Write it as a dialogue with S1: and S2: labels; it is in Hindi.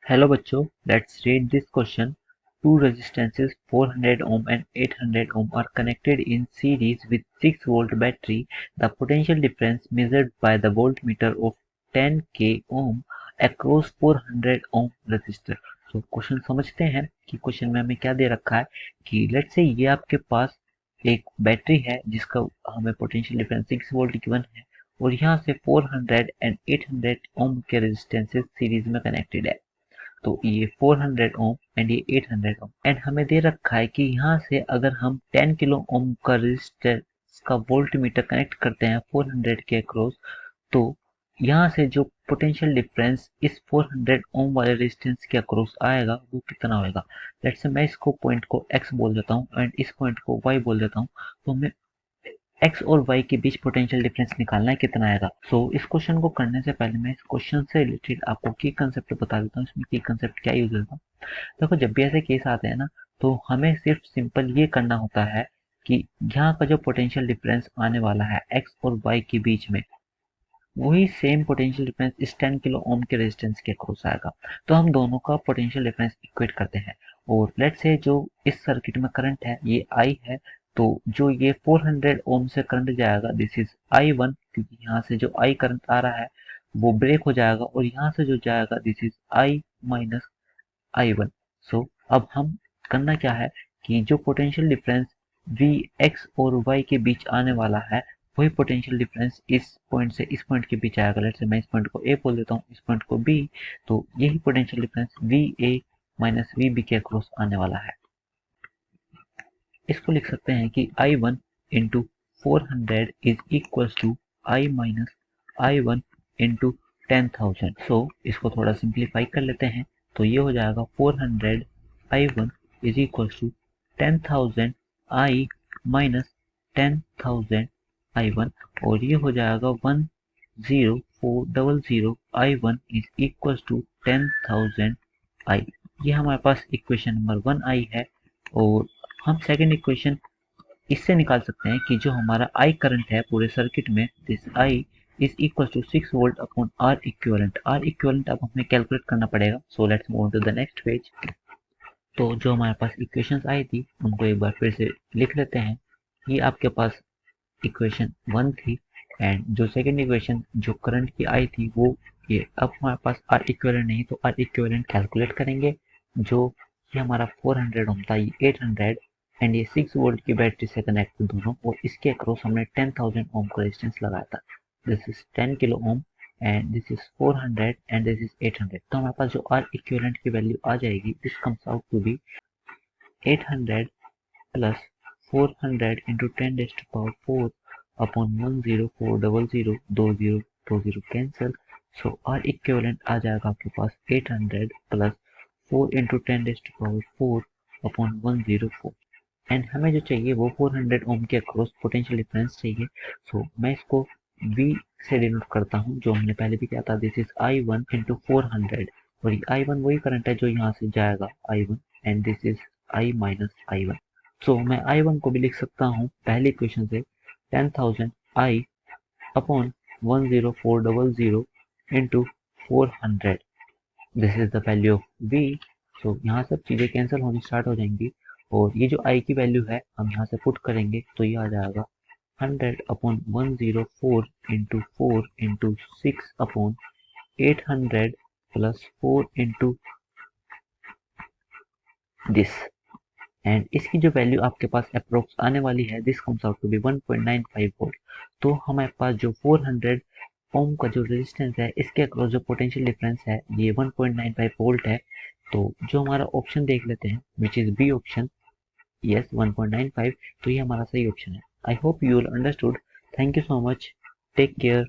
S1: Hello बच्चों, let's read this question. Two resistances 400 ohm and 800 ohm are connected in series with 6 volt battery. The potential difference measured by the voltmeter of 10k ohm across 400 ohm resistor. So question समझते हैं कि क्वेश्चन में हमें क्या दे रखा है कि लेट्स से ये आपके पास एक बैटरी है जिसका हमें पोटेंशियल डिफरेंस 6 वोल्ट गिवन है और यहाँ से 400 एंड 800 ओम के रेजिस्टेंसेस सीरीज में कनेक्टेड है। तो ये 400 ओम एंड ये 800 ओम एंड हमें दे रखा है कि यहाँ से अगर हम 10 किलो ओम का रेजिस्टेंस का वोल्ट मीटर कनेक्ट करते हैं 400 के अक्रॉस, तो यहाँ से जो पोटेंशियल डिफरेंस इस 400 ओम वाले रेजिस्टेंस के अक्रॉस आएगा वो कितना होगा। लेट्स से मैं इसको पॉइंट को x बोल देता हूँ एंड इस पॉइंट को y बोल देता हूँ। तो हमें एक्स और वाई के बीच पोटेंशियल डिफरेंस निकालना है, कितना आएगा। सो इस क्वेश्चन को करने से पहले मैं इस क्वेश्चन से रिलेटेड आपको की कंसेप्ट बता देता हूँ, इसमें की कंसेप्ट क्या यूज होगा। देखो जब भी ऐसे केस आते हैं ना, तो हमें सिर्फ सिंपल ये करना होता है कि यहाँ का जो पोटेंशियल डिफरेंस आने वाला है एक्स और वाई के बीच में, वही सेम पोटेंशियल डिफरेंस इस 10 किलो ओम के रेजिस्टेंस के अक्रॉस आएगा। तो हम दोनों का पोटेंशियल डिफरेंस इक्वेट करते हैं और लेट्स से जो इस सर्किट में करंट है ये आई है, तो जो ये 400 ओम से करंट जाएगा दिस इज I1, क्योंकि यहाँ से जो आई करंट आ रहा है वो ब्रेक हो जाएगा और यहाँ से जो जाएगा this is I minus I1। सो अब हम करना क्या है कि जो पोटेंशियल डिफरेंस V x और y के बीच आने वाला है वही पोटेंशियल डिफरेंस इस पॉइंट से इस पॉइंट के बीच आएगा। लेट्स से मैं इस पॉइंट को A बोल देता हूँ, इस पॉइंट को B, तो यही potential difference VA minus VB के अक्रॉस आने वाला है। इसको लिख सकते हैं कि I1 into 400 is equal to I minus I1 into 10,000। So इसको थोड़ा सिंप्लीफाई कर लेते हैं, तो ये हो जाएगा 400 I1 is equal to 10,000 I minus 10,000 I1 और ये हो जाएगा 10400 I1 is equal to 10,000 I। ये हमारे पास इक्वेशन नंबर 1 आई है और हम सेकेंड इक्वेशन इससे निकाल सकते हैं कि जो हमारा आई करंट है पूरे सर्किट में this I is equal to 6 volt upon R equivalent. R equivalent अब हमें कैलकुलेट करना पड़ेगा। So let's move to the next page. तो जो हमारे पास इक्वेशंस आई थी उनको एक बार फिर से लिख लेते हैं। ये आपके पास इक्वेशन 1 थी एंड जो सेकेंड इक्वेशन जो करंट की आई थी वो ये। अब हमारे पास आर इक्विवेलेंट नहीं, तो आर इक्विवेलेंट कैलकुलेट करेंगे। जो ये हमारा 400 ओम था, ये 800 एंड ये 6 वोल्ट की बैटरी से कनेक्ट दोनों, और इसके अक्रॉस हमने 10,000 ओम का रेजिस्टेंस लगाया था। This is 10 kilo ohm and this is 400 and this is 800। तो हमारे पास जो आर इक्विवेलेंट की वैल्यू आ जाएगी this comes out to be 800 plus 400 into 10⁻⁴ upon 10400 20 cancel. So R equivalent आ जाएगा आपके पास 800 प्लस 4 इंटू 10⁻⁴ अपॉन 104 एंड हमें जो चाहिए वो 400 ओम के अक्रॉस पोटेंशियल डिफरेंस चाहिए। सो मैं इसको V से डिनोट करता हूँ जो हमने पहले भी किया था। दिस इज I1 इंटू 400 और ये I1 वही करंट है जो यहाँ से जाएगा I1 and this is I minus I1। सो मैं I1 को भी लिख सकता हूँ पहली इक्वेशन से 10,000 I upon 10400 into 400। This is the value of V। सो यहाँ सब चीज़ें कैंसिल होनी स्टार्ट हो जाएंगी और ये जो I की वैल्यू है हम यहाँ से पुट करेंगे तो ये आ जाएगा 100 upon 104 into 4 into 6 upon 800 plus 4 into this and इसकी जो वैल्यू आपके पास अप्रोक्स आने वाली है this comes out to be 1.95 volt. तो हमारे पास जो 400 ओम का जो रेजिस्टेंस है इसके अक्रॉस जो पोटेंशियल डिफरेंस है ये 1.95 वोल्ट है। तो जो हमारा ऑप्शन देख लेते हैं which is B option, yes 1.95, तो ये हमारा सही ऑप्शन है। I hope you will understood. Thank you so much, take care.